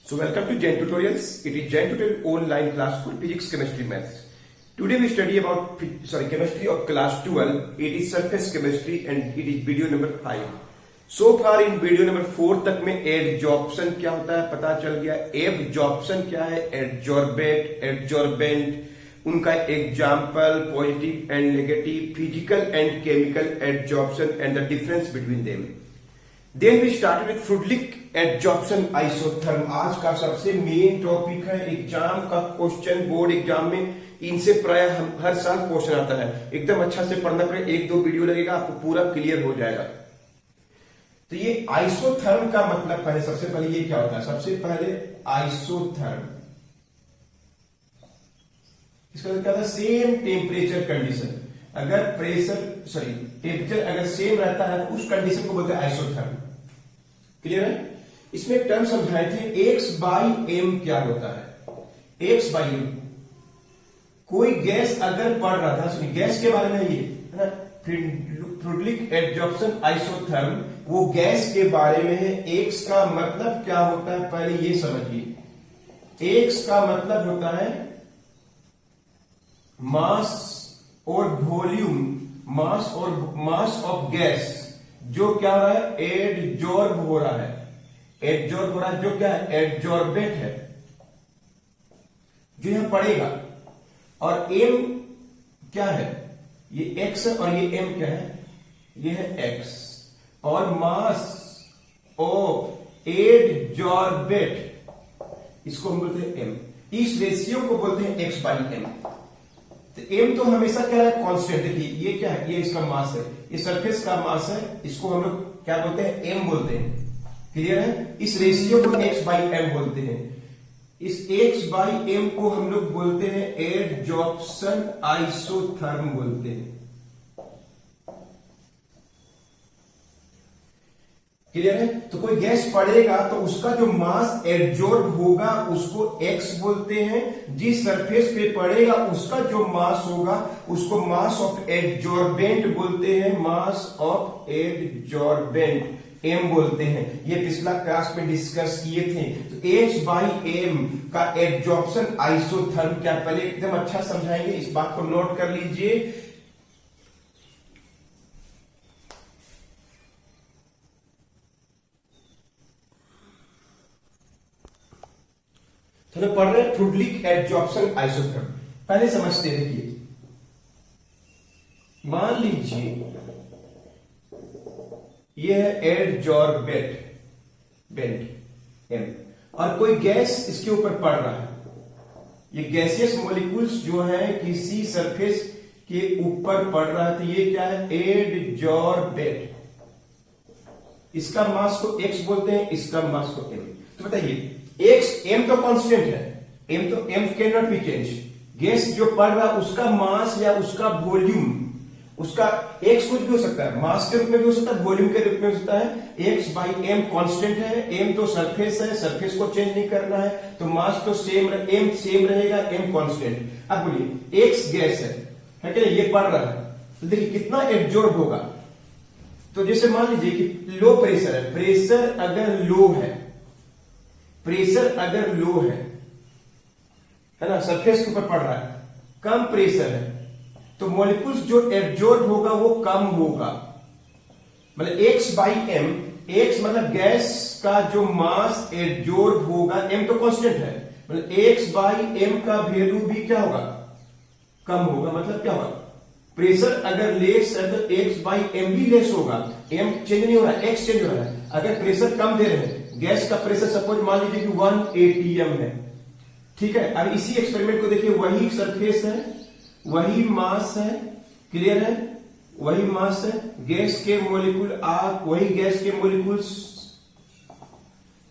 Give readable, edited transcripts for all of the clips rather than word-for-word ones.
So welcome to Jain Tutorials. It is Jain Tutorial online class for physics, chemistry, maths. Today we study about chemistry of class 12. It is surface chemistry and it is video number 5. So far in video number 4 तक में adsorption क्या होता है पता चल गया. Absorption क्या है, एडजॉर्बेट, एडजॉर्बेंट, उनका example, positive and negative, physical and chemical adsorption and the difference between them. Then we started with Fruedlich adsorption isotherm. आज का सबसे मेन टॉपिक है एग्जाम का क्वेश्चन. बोर्ड एग्जाम में इनसे प्राय हर साल क्वेश्चन आता है. एकदम अच्छा से पढ़ना पड़ेगा, एक दो वीडियो लगेगा आपको पूरा क्लियर हो जाएगा. तो ये आइसोथर्म का मतलब पहले सबसे पहले ये क्या होता है. सबसे पहले आइसोथर्म इसका मतलब क्या होता है, सेम टेम्परेचर कंडीशन. अगर टेम्परेचर अगर सेम रहता है तो उस कंडीशन को बोलते हैं आइसोथर्म. क्लियर है. इसमें एक टर्म समझाए थे, एक्स बाई एम क्या होता है. एक्स बाई एम, कोई गैस अगर पढ़ रहा था, सुनिए गैस के बारे में ये है ना, फ्रूडलिक एडजॉर्प्शन आइसोथर्म वो गैस के बारे में है. एक्स का मतलब क्या होता है पहले ये समझिए. एक्स का मतलब होता है मास और वॉल्यूम, मास ऑफ गैस जो क्या हो रहा है, एडजॉर्ब हो रहा है. एडजॉर्ब हो रहा है जो क्या है, एडजॉर्बेट है, जो यहां पड़ेगा. और एम क्या है, ये एक्स है और ये एम क्या है, ये है एक्स. और मास ऑफ एडजॉर्बेट इसको हम बोलते हैं एम. इस रेशियो को बोलते हैं एक्स बाई एम. तो एम तो हमेशा क्या है, कांस्टेंट. देखिए ये क्या है, ये इसका मास है, ये सरफेस का मास है, इसको हम लोग क्या बोलते हैं, एम बोलते हैं. क्लियर है. इस रेशियो को एक्स बाई एम बोलते हैं. इस एक्स बाई एम को हम लोग बोलते हैं एडजॉर्प्शन आइसोथर्म बोलते हैं. क्लियर है. तो कोई गैस पड़ेगा तो उसका जो मास एडजॉर्ब होगा उसको एक्स बोलते हैं. जिस सरफेस पे पड़ेगा उसका जो मास होगा उसको मास ऑफ एडजॉर्बेंट बोलते हैं. मास ऑफ एडजॉर्बेंट एम बोलते हैं. ये पिछला क्लास में डिस्कस किए थे. तो एक्स बाई एम का एडजॉर्प्शन आइसोथर्म क्या, पहले एकदम अच्छा समझाएंगे, इस बात को नोट कर लीजिए. तो पढ़ रहे हैं फ्रूडलिक एडजॉर्प्शन आइसोथर्म. पहले समझते हैं. देखिए मान लीजिए ये है एडजॉर्बेट बेंट एम, और कोई गैस इसके ऊपर पड़ रहा है. ये गैसियस मॉलिक्यूल्स जो है किसी सरफेस के ऊपर पड़ रहा है, तो ये क्या है, एडजॉर्बेट. इसका मास को एक्स बोलते हैं, इसका मास को एम. तो बताइए एक्स, एम तो कांस्टेंट है, M can not be change. Gas जो पड़ रहा है उसका मास या उसका वॉल्यूम, उसका एक्स कुछ भी हो सकता है, मास के रूप में भी हो सकता है, वॉल्यूम के रूप में हो सकता है. एक्स बाई एम कांस्टेंट है, एम तो सरफेस है, सरफेस को चेंज नहीं करना है, तो मास तो सेम, एम सेम रहेगा, एम कांस्टेंट. अब बोलिए एक्स गैस है क्या, ये पड़ रहा है, तो देखिए कितना एब्जॉर्ब होगा. तो जैसे मान लीजिए कि लो प्रेशर है, प्रेशर अगर लो है, प्रेशर अगर लो है ना, सरफेस के ऊपर पड़ रहा है, कम प्रेशर है, तो मॉलिक्यूल्स जो एब्जॉर्ब होगा वो कम होगा. मतलब एक्स बाई एम, एक्स मतलब गैस का जो मास एब्जॉर्ब होगा, एम तो कांस्टेंट है, मतलब एक्स बाई एम का वैल्यू भी क्या होगा, कम होगा. मतलब क्या होगा, प्रेशर अगर लेस है तो एक्स बाई एम भी लेस होगा. एम चेंज नहीं हो रहा है, एक्स चेंज हो रहा है. अगर प्रेशर कम दे रहे हैं, गैस का प्रेशर सपोज मान लीजिए कि 1 atm है, ठीक है. अब इसी एक्सपेरिमेंट को देखिए, वही सरफेस है, वही मास है. क्लियर है, वही मास है, गैस के मॉलिक्यूल वही गैस के मॉलिक्यूल्स,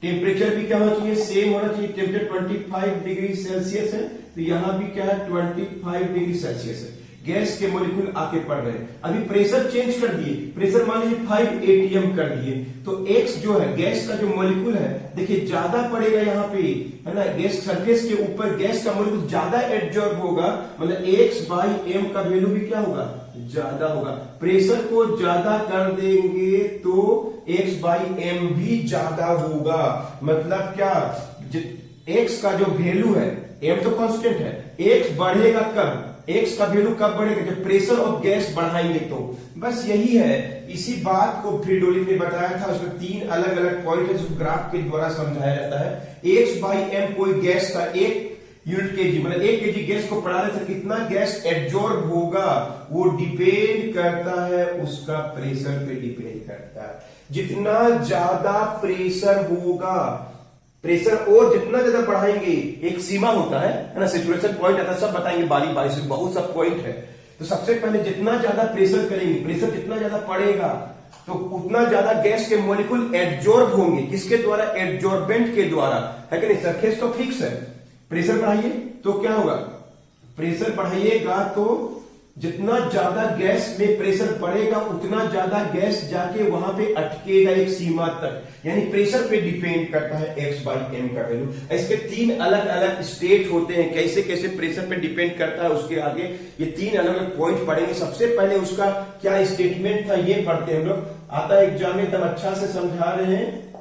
टेम्परेचर भी क्या होना चाहिए, सेम होना चाहिए. टेम्परेचर 25 डिग्री सेल्सियस है, तो यहां भी क्या है, 25 डिग्री सेल्सियस है. गैस के मॉलिक्यूल आके पड़ रहे हैं. अभी प्रेशर चेंज कर दिए, प्रेशर मान लीजिए 5 atm कर दिए, तो एक्स जो है गैस का जो मॉलिक्यूल है, देखिए ज्यादा पड़ेगा यहाँ पे, है ना. गैस सरफेस के ऊपर गैस का मॉलिक्यूल ज्यादा एब्जॉर्ब होगा, मतलब एक्स बाई एम का वैल्यू भी क्या होगा, ज्यादा होगा. प्रेशर को ज्यादा कर देंगे तो एक्स बाई एम भी ज्यादा होगा. मतलब क्या, एक्स का जो वैल्यू है, एम तो कांस्टेंट है, एक्स बढ़ेगा कब, एक्स का वैल्यू कब बढ़ेगा, जब प्रेशर ऑफ गैस बढ़ाएंगे तो। बस यही है, इसी बात को फ्रीडोलिन ने बताया था। उसमें 3 अलग अलग पॉइंट है जिसको ग्राफ के द्वारा समझाया जाता है। एक्स बाई एम कोई गैस का 1 यूनिट केजी मतलब 1 केजी गैस को बढ़ाने से कितना गैस एब्जॉर्ब होगा, वो डिपेंड करता है, उसका प्रेशर पे डिपेंड करता है। जितना ज्यादा प्रेशर होगा, प्रेशर और जितना ज्यादा बढ़ाएंगे, एक सीमा होता है ना, सैचुरेशन पॉइंट आता है, सब बताएंगे बारी बारी से, बहुत सब पॉइंट है। तो सबसे पहले जितना ज्यादा प्रेशर करेंगे, प्रेशर जितना ज्यादा पड़ेगा तो उतना ज्यादा गैस के मॉलिक्यूल एब्जॉर्ब होंगे। किसके द्वारा, एब्जॉर्बेंट के द्वारा, है कि नहीं। सरफेस तो फिक्स है, प्रेशर बढ़ाइए तो क्या होगा, प्रेशर बढ़ाइएगा तो जितना ज्यादा गैस में प्रेशर बढ़ेगा उतना ज्यादा गैस जाके वहां पे अटकेगा एक सीमा तक, यानी प्रेशर पे डिपेंड करता है एक्स बाई एम का वैल्यू। इसके 3 अलग अलग स्टेट होते हैं, कैसे कैसे प्रेशर पे डिपेंड करता है, उसके आगे ये 3 अलग अलग पॉइंट पढ़ेंगे। सबसे पहले उसका क्या स्टेटमेंट था ये पढ़ते हैं हम लोग, आता है एग्जाम में, एकदम अच्छा से समझा रहे हैं,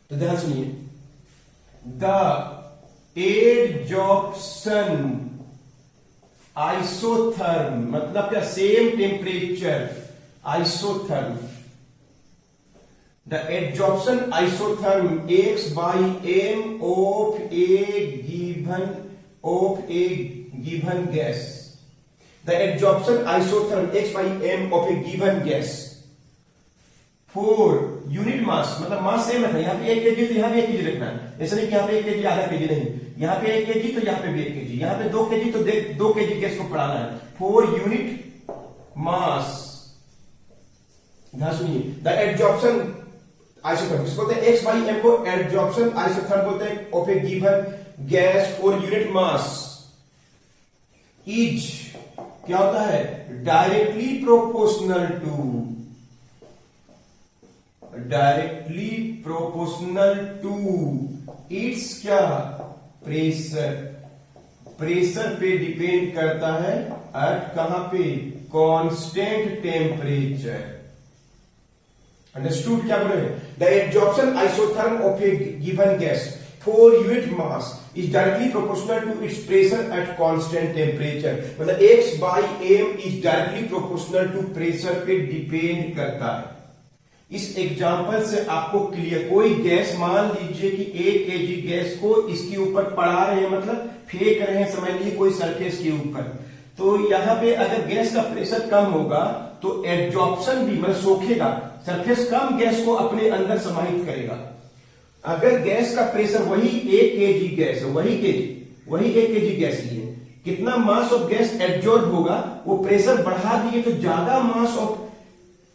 तो ध्यान सुनिए। द एडजॉर्प्शन आइसोथर्म मतलब क्या, same temperature, isotherm. The adsorption isotherm X by M of a given gas. The adsorption isotherm X by M of a given gas for unit mass, मतलब मास सेम है, यहां पे 1 KG तो यहां पे 1 KG रखना है, ऐसा नहीं कि यहां पे 1 केजी आधा केजी, नहीं, यहां पे 1 केजी तो यहां पे भी 1 केजी, यहां पे 2 केजी तो 2 केजी गैस को बढ़ाना है। फॉर यूनिट मास, ध्यान सुनिए, द एडजॉर्प्शन आइसोथर्म, जिसको बोलते हैं एक्स बाई एम को एडजॉर्प्शन आइसोथर्म बोलते हैं of a given gas for unit mass is क्या होता है, डायरेक्टली प्रोपोर्शनल टू इट्स क्या, प्रेशर, प्रेशर पे डिपेंड करता है, एट कहां पे, कांस्टेंट टेम्परेचर। अंडरस्टूड क्या बोल रहे हैं, the adsorption isotherm of a given gas for unit mass is directly proportional to its pressure at constant temperature. मतलब x by M is directly proportional to pressure पे depend करता है। इस example से आपको क्लियर, कोई गैस मान लीजिए कि 1 केजी गैस को इसके ऊपर पड़ा रहे हैं, मतलब फेंक रहे हैं, समझ लीजिए कोई सरफेस के ऊपर, तो यहां पे अगर गैस का प्रेशर कम होगा तो एब्जॉर्प्शन भी मतलब सोखेगा, सरफेस कम गैस को अपने अंदर समाहित करेगा। अगर गैस का प्रेशर वही 1 केजी गैस है, वही 1 केजी गैस लिए, कितना मास ऑफ गैस एब्जॉर्ब होगा, वो प्रेशर बढ़ा दिए तो ज्यादा मास ऑफ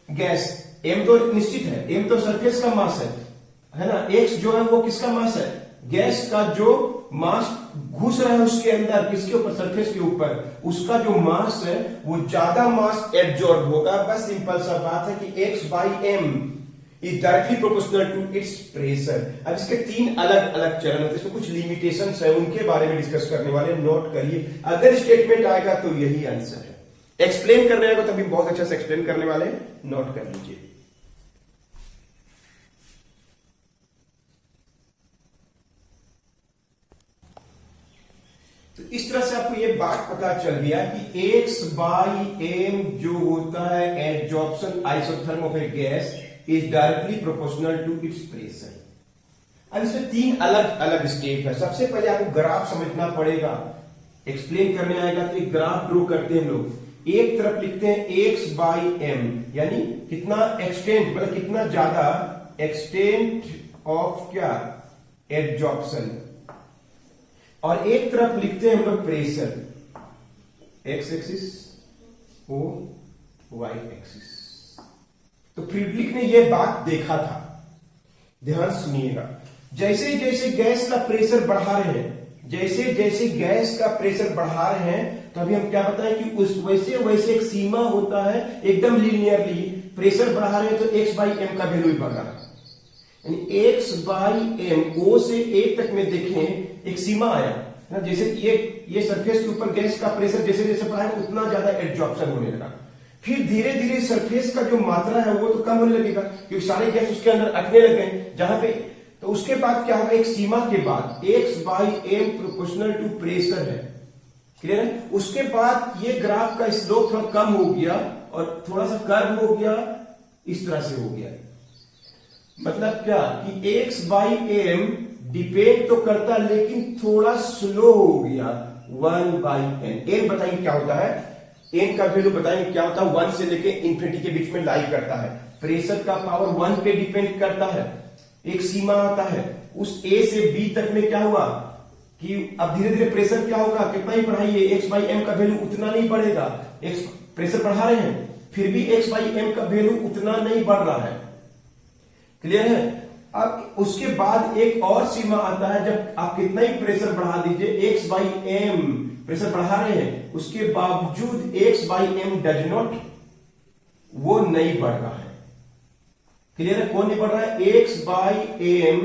गैस, एम तो निश्चित है, एम तो सरफेस का मास है ना, एक्स जो है वो किसका मास है, गैस का जो मास घुस रहा है उसके अंदर, किसके ऊपर, सरफेस के ऊपर, उसका जो मास है वो ज्यादा मास एब्जॉर्ब होगा। बस सिंपल सा बात है कि X by M is directly proportional to its pressure. अब इसके 3 अलग अलग चरण होते हैं, इसमें कुछ लिमिटेशंस है, उनके बारे में डिस्कस करने वाले, नोट करिए। अगर स्टेटमेंट आएगा तो यही आंसर है, एक्सप्लेन करने आएगा तभी बहुत अच्छा से एक्सप्लेन करने वाले, नोट कर लीजिए। तो इस तरह से आपको ये बात पता चल गया कि एक्स बाई एम जो होता है adsorption isotherm of a gas is directly proportional to its pressure. अब इसमें 3 अलग अलग स्टेप है। सबसे पहले आपको ग्राफ समझना पड़ेगा, एक्सप्लेन करने आएगा तो एक ग्राफ ड्रॉ करते हैं लोग। एक तरफ लिखते हैं एक्स बाई एम, यानी कितना एक्सटेंट, मतलब कितना ज्यादा एक्सटेंट ऑफ क्या, एडजॉर्प्शन, और एक तरफ लिखते हैं हम लोग pressure, X axis O Y axis. तो फ्रीडलिक ने यह बात देखा था, ध्यान सुनिएगा, जैसे जैसे गैस का प्रेशर बढ़ा रहे हैं, जैसे जैसे गैस का प्रेशर बढ़ा रहे हैं, तो अभी हम क्या बताएं कि उस वैसे वैसे एक सीमा होता है, एकदम लीनियरली प्रेशर बढ़ा रहे हैं तो एक्स बाई एम का वैल्यू भी बढ़ रहा है, यानी एक्स बाई एम, ओ से ए तक में देखें एक सीमा आया ना, जैसे ये सरफेस के ऊपर गैस का प्रेशर जैसे जैसे बढ़ा है उतना ज्यादा एब्जॉर्प्शन होने लगा। फिर धीरे धीरे सरफेस का जो मात्रा है वो तो कम होने लगेगा, क्योंकि सारे गैस उसके अंदर अटने लग गए। जहां पे तो उसके बाद क्या होगा, एक सीमा के बाद x by M proportional to pressure है, क्लियर है। उसके बाद ये ग्राफ का स्लोप थोड़ा कम हो गया और थोड़ा सा कर्व हो गया, इस तरह से हो गया। मतलब क्या कि x बाई एम डिपेंड तो करता लेकिन थोड़ा स्लो हो गया 1 बाई एन। एन बताएंगे क्या होता है, एन का वैल्यू बताएंगे क्या होता है, 1 से लेके इंफिनिटी के बीच में लाई करता है। प्रेशर का पावर 1 पे डिपेंड करता है, एक सीमा आता है। उस ए से बी तक में क्या हुआ कि अब धीरे धीरे प्रेशर क्या होगा, कितना ही बढ़ाइए एक्स बाई एम का वैल्यू उतना नहीं बढ़ेगा। एक्स प्रेशर बढ़ा रहे हैं फिर भी एक्स बाई एम का वैल्यू उतना नहीं बढ़ रहा है, क्लियर है। अब उसके बाद एक और सीमा आता है, जब आप कितना ही प्रेशर बढ़ा दीजिए, एक्स बाई एम प्रेशर बढ़ा रहे हैं उसके बावजूद X by M does not, वो नहीं बढ़ रहा है, क्लियर है। कौन नहीं बढ़ रहा है, X by M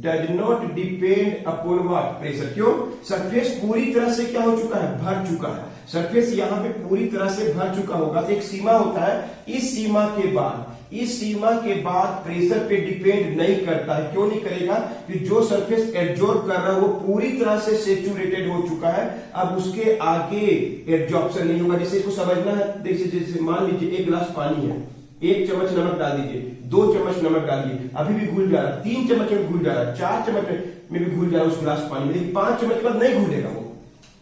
does not depend upon what, pressure. क्यों, सरफेस पूरी तरह से क्या हो चुका है, भर चुका है। सरफेस यहां पे पूरी तरह से भर चुका होगा तो एक सीमा होता है, इस सीमा के बाद प्रेशर पे डिपेंड नहीं करता है। क्यों नहीं करेगा, कि जो सरफेस एब्जॉर्ब कर रहा है वो पूरी तरह से सैचुरेटेड हो चुका है, अब उसके आगे एब्जॉर्प्शन नहीं होगा। जैसे इसको समझना है, देखिए जैसे मान लीजिए एक गिलास पानी है, 1 चम्मच नमक डाल दीजिए, 2 चम्मच नमक डालिए, अभी भी घुल जा रहा है, 3 चम्मच में घुल जा रहा है, 4 चम्मच में भी घुल जा रहा है उस गिलास पानी में, लेकिन 5 चम्मच बाद नहीं घुलेगा वो।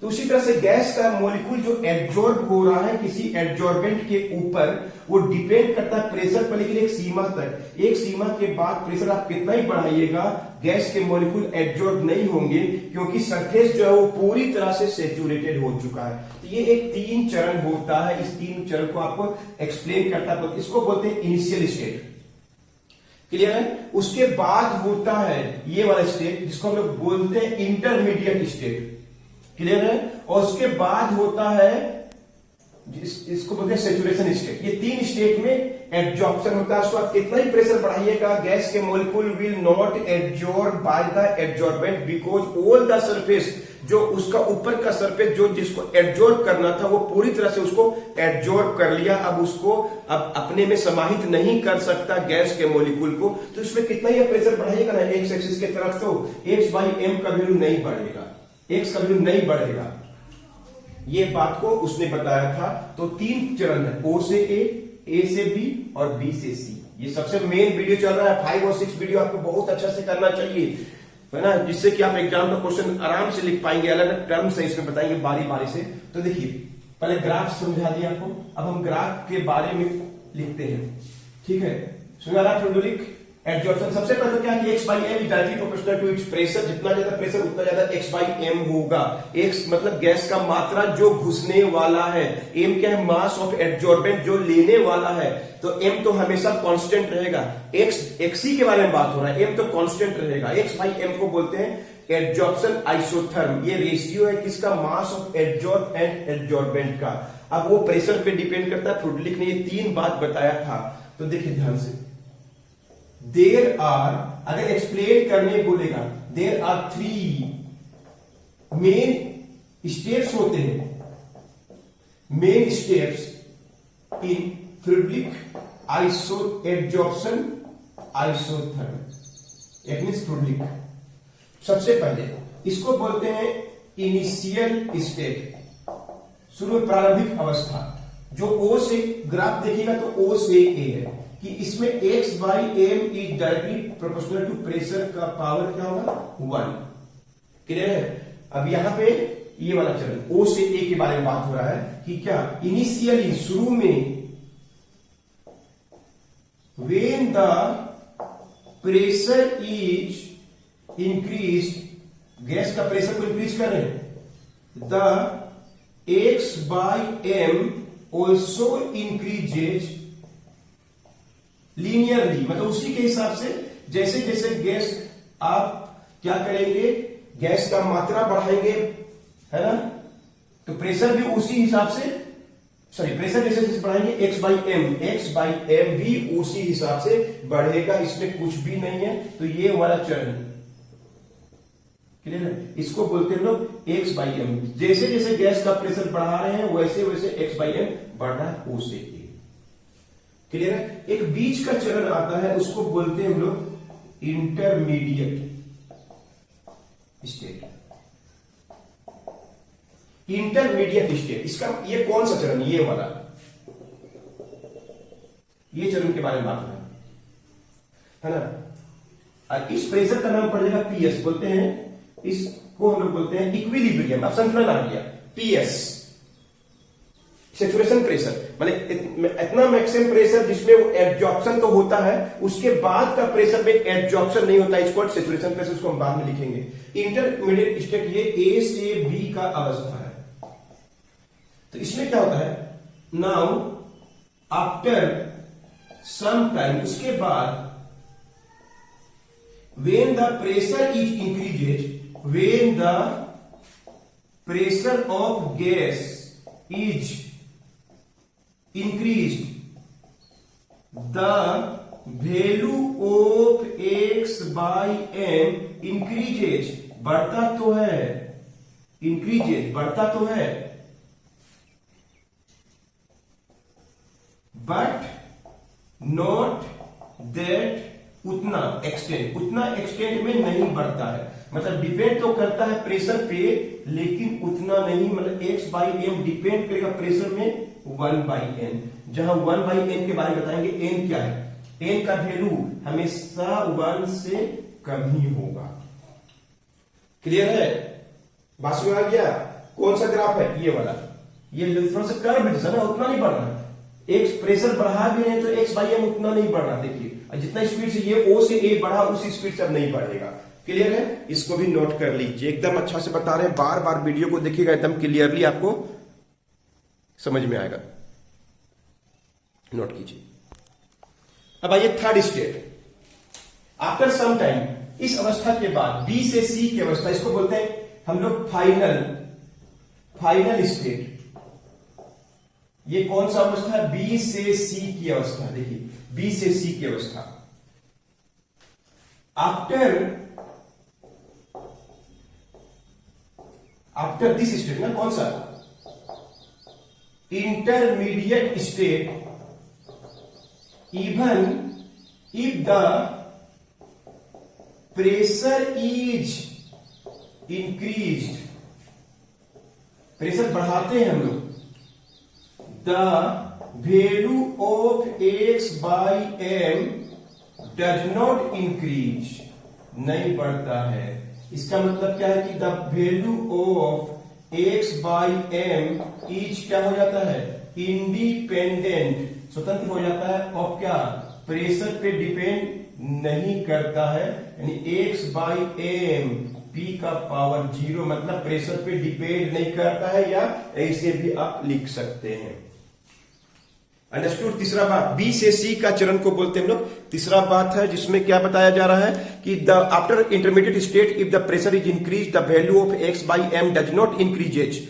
तो उसी तरह से गैस का मॉलिक्यूल जो एब्जॉर्ब हो रहा है किसी एब्जॉर्बेंट के ऊपर, वो डिपेंड करता है प्रेशर पर, लेकिन एक सीमा तक। एक सीमा के बाद प्रेशर आप कितना ही बढ़ाइएगा, गैस के मॉलिक्यूल एब्जॉर्ब नहीं होंगे, क्योंकि सरफेस जो है वो पूरी तरह से सैचुरेटेड हो चुका है। तो ये एक 3 चरण होता है, इस 3 चरण को आपको एक्सप्लेन करता है, इसको बोलते हैं इनिशियल स्टेट, क्लियर है। उसके बाद होता है ये वाला स्टेट जिसको हम लोग बोलते हैं इंटरमीडिएट स्टेट, क्लियर है। और उसके बाद होता है इसको बोलते हैं सैचुरेशन स्टेट। ये 3 स्टेट में एब्जॉर्प्शन होता है। उसको आप कितना ही प्रेशर बढ़ाइएगा, गैस के molecule will not absorb by the absorbent, because all the surface, जो उसका ऊपर का सरफेस जो जिसको एब्जॉर्ब करना था वो पूरी तरह से उसको एब्जॉर्ब कर लिया, अब उसको अब अपने में समाहित नहीं कर सकता गैस के मॉलिक्यूल को। तो इसमें कितना ही प्रेशर बढ़ाइएगा ना एक्स एक्सिस के तरफ, तो एक्स बाई एम का वैल्यू नहीं बढ़ेगा, एक्स का वैल्यू नहीं बढ़ेगा। ये बात को उसने बताया था। तो 3 चरण है, ओ से ए से बी और बी से सी। ये सबसे मेन वीडियो चल रहा है, 5 और 6 वीडियो आपको बहुत अच्छा से करना चाहिए, है ना, जिससे कि आप एग्जाम का क्वेश्चन आराम से लिख पाएंगे। अलग अलग टर्म्स है इसमें बताएंगे बारी बारी से। तो देखिए पहले ग्राफ समझा दिया आपको, अब हम ग्राफ के बारे में लिखते हैं, ठीक है। हाइड्रोलिक एब्जॉर्प्शन, सबसे पहले क्या कि x by M is directly proportional to its pressure. जितना ज्यादा प्रेशर उतना ज्यादा x बाई एम होगा। x मतलब गैस का मात्रा जो घुसने वाला है, m क्या है, मास ऑफ एब्जॉर्बेंट जो लेने वाला है। तो m तो हमेशा कांस्टेंट रहेगा। xc के बारे में बात हो रहा है, m तो कांस्टेंट रहेगा। x बाई एम को बोलते हैं एब्जॉर्प्शन आइसोथर्म। ये रेशियो है किसका, mass of absorb and absorbent का। अब वो प्रेशर पे डिपेंड करता है। फ्रुडलिक ने ये 3 बात बताया था। तो देखिए ध्यान से, देर आर, अगर एक्सप्लेन करने बोलेगा, देर आर 3 मेन स्टेप्स होते हैं, main steps in Freundlich iso absorption isotherm, it means Freundlich. सबसे पहले इसको बोलते हैं इनिशियल स्टेट, शुरू में प्रारंभिक अवस्था। जो ओ से ग्राफ देखिएगा तो ओ से ए है कि इसमें x by M is directly proportional to pressure का पावर क्या होगा, 1, क्लियर है। अब यहां पे ये वाला चरण O से A के बारे में बात हो रहा है कि क्या इनिशियली, शुरू में, when the pressure is increase, gas का प्रेशर को इंक्रीज कर रहे हैं, the x by am also increases linearly, मतलब उसी के हिसाब से जैसे जैसे गैस आप क्या करेंगे, गैस का मात्रा बढ़ाएंगे, है ना, तो प्रेशर भी उसी हिसाब से, प्रेशर जैसे जैसे बढ़ाएंगे x बाई एम भी उसी हिसाब से बढ़ेगा। इसमें कुछ भी नहीं है। तो ये वाला चरण क्लियर है, इसको बोलते हैं लोग x बाई एम। जैसे जैसे गैस का प्रेशर बढ़ा रहे हैं वैसे वैसे x बाई एम बढ़ रहा है O से A, क्लियर है। एक बीच का चरण आता है, उसको बोलते हैं हम लोग इंटरमीडिएट स्टेट। इंटरमीडिएट स्टेट, इसका ये कौन सा चरण, ये वाला, ये चरण के बारे में बात है ना। और इस प्रेशर का नाम पड़ जाएगा पीएस, बोलते हैं इसको हम लोग बोलते हैं इक्विलिब्रियम। अब संतुलन आ गया, पीएस सेचुरेशन प्रेशर, मतलब इतना मैक्सिमम प्रेशर जिसमें एब्जॉर्प्शन तो होता है, उसके बाद का प्रेशर में एब्जॉर्प्शन नहीं होता, इसको सेचुरेशन प्रेशर, उसको हम बाद में लिखेंगे। इंटरमीडिएट स्टेट ये ए से बी का अवस्था है। तो इसमें क्या होता है, नाउ आफ्टर सम टाइम, उसके बाद when the pressure is increases, when the pressure of gas is increased, the value of x by m increases, बढ़ता तो है, increases बढ़ता तो है, but not that उतना एक्सटेंट में नहीं बढ़ता है। मतलब डिपेंड तो करता है प्रेशर पे, लेकिन उतना नहीं, मतलब x बाई एम डिपेंड करेगा प्रेशर में 1 बाई एन, जहां 1 बाई एन के बारे में बताएंगे। एन क्या है, एन का वैल्यू हमेशा 1 से कम ही होगा। क्लियर है, बात में आ गया। कौन सा ग्राफ है, ये वाला, ये थोड़ा सा कर्व जैसा ना, उतना नहीं बढ़ रहा, एक्स प्रेशर बढ़ा भी नहीं तो एक्स बाई एम उतना नहीं बढ़ रहा। देखिए जितना स्पीड से ये ओ से ए बढ़ा, उसी स्पीड से अब नहीं बढ़ेगा। क्लियर है, इसको भी नोट कर लीजिए, एकदम अच्छा से बता रहे हैं, बार बार वीडियो को देखिएगा, एकदम क्लियरली आपको समझ में आएगा, नोट कीजिए। अब आइए third state, after some time, इस अवस्था के बाद बी से सी की अवस्था, इसको बोलते हैं हम लोग फाइनल स्टेट। ये कौन सा अवस्था है, बी से सी की अवस्था। देखिए बी से सी की अवस्था, आफ्टर दिस स्टेट ना, कौन सा, intermediate state, even if the pressure is increased, pressure बढ़ाते हैं हम लोग, the value of x by m does not increase, नहीं बढ़ता है। इसका मतलब क्या है कि the value of x by m is क्या हो जाता है, इंडिपेंडेंट, स्वतंत्र हो जाता है, और क्या प्रेशर पे डिपेंड नहीं करता है, यानी x by m p का पावर 0, मतलब प्रेशर पे डिपेंड नहीं करता है, या ऐसे भी आप लिख सकते हैं। अंडरस्टूड। तीसरा बात, बी से सी का चरण को बोलते हैं हम लोग। तीसरा बात है जिसमें क्या बताया जा रहा है कि the after intermediate state if the pressure is increase, the value of X by M does not increases,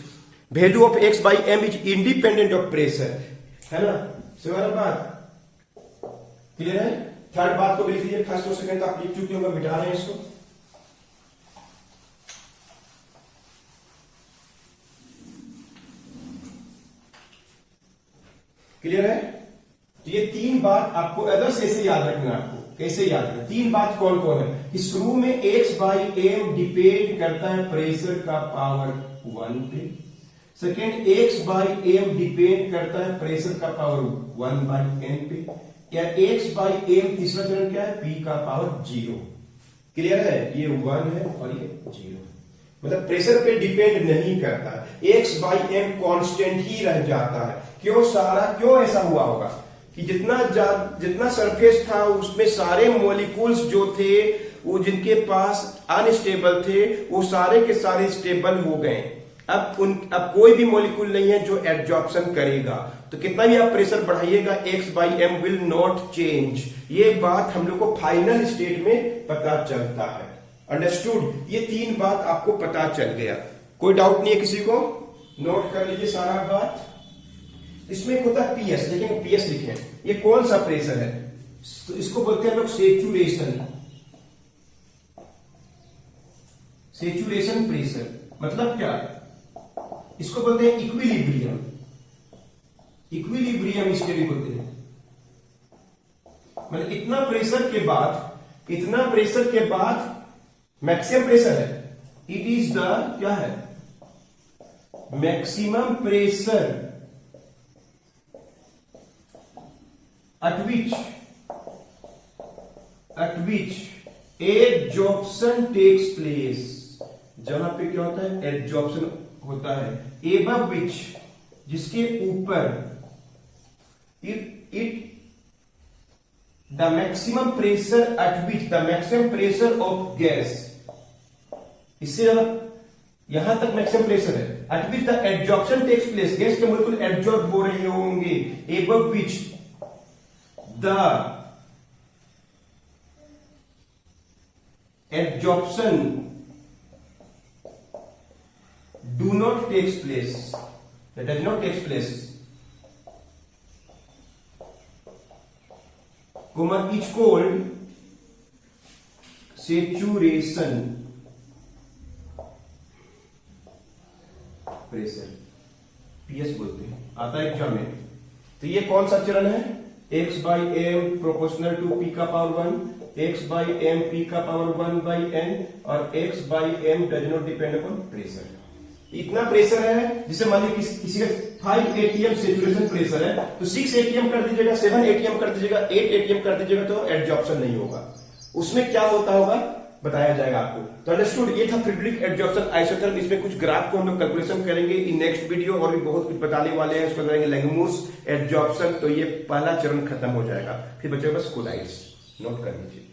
value of X by M is independent of pressure, है ना। सवाल बात क्लियर है। थर्ड बात को भी लिख लीजिए, फर्स्ट और सेकंड आप लिख चुके होंगे, मिटा रहे हैं इसको। क्लियर है। तो ये तीन बात आपको अदर्स ऐसे याद रखना है। आपको कैसे याद रखना, तीन बात कौन कौन है। कि शुरू में x बाई एम डिपेंड करता है प्रेशर का पावर 1 पे। Second, x by M depend करता है प्रेशर का पावर 1 बाई एन पे। या x बाई एम तीसरा चरण क्या है, p का पावर 0। क्लियर है, ये 1 है और ये 0, मतलब प्रेशर पे डिपेंड नहीं करता। x बाई एम कॉन्स्टेंट ही रह जाता है। क्यों ऐसा हुआ होगा कि जितना सरफेस था उसमें सारे मॉलिक्यूल्स जो थे, वो जिनके पास अनस्टेबल थे, वो सारे के सारे स्टेबल हो गए। अब कोई भी मॉलिक्यूल नहीं है जो एब्जॉर्प्शन करेगा, तो कितना भी आप प्रेशर बढ़ाइएगा x by m will not change. ये बात हम लोग को फाइनल स्टेट में पता चलता है। अंडरस्टूड। ये तीन बात आपको पता चल गया, कोई डाउट नहीं है किसी को, नोट कर लीजिए सारा बात। इसमें एक होता है पीएस, लेकिन पीएस लिखे, ये कौन सा प्रेशर है, तो इसको बोलते हैं लोग सेचुरेशन प्रेशर। मतलब क्या, इसको बोलते हैं इक्विलिब्रियम स्टेट बोलते हैं। मतलब इतना प्रेशर के बाद इतना प्रेशर के बाद मैक्सिमम प्रेशर है, इट इज द क्या है, maximum pressure at which adsorption takes place, जहां पे क्या होता है, एडजॉर्प्शन होता है, एबव विच, जिसके ऊपर, it the maximum pressure at which, the maximum pressure of gas, इससे ज्यादा यहां तक मैक्सिमम प्रेशर है, at which the adsorption takes place, gas के मोलिक्यूल एडजॉर्ब हो रहे होंगे, above which the adsorption do not takes place, that does not takes place, comma is called saturation pressure, PS बोलते हैं, आता है एग्जाम में। तो ये कौन सा चरण है, x by M proportional to p का power 1, x by m p का पावर 1 बाई एन, और x by M does not depend upon pressure. इतना प्रेशर है जिसे मान लीजिए किसी का 5 atm सेचुरेशन प्रेशर है, तो 6 atm कर दीजिएगा, 7 atm कर दीजिएगा, 8 atm कर दीजिएगा, तो एडजॉर्प्शन नहीं होगा। उसमें क्या होता होगा बताया जाएगा आपको। तो अंडरस्टूड, ये था फ्रिड्रिक एडजॉर्प्शन आइसोथर्म। इसमें कुछ ग्राफ को हम लोग कैलकुलेशन करेंगे इन नेक्स्ट वीडियो, और भी बहुत कुछ बताने वाले हैं। उसको करेंगे लेंगमुस एडजॉर्प्शन, तो ये पहला चरण खत्म हो जाएगा। फिर बचेगा बस कोलाइड्स, नोट कर लीजिए।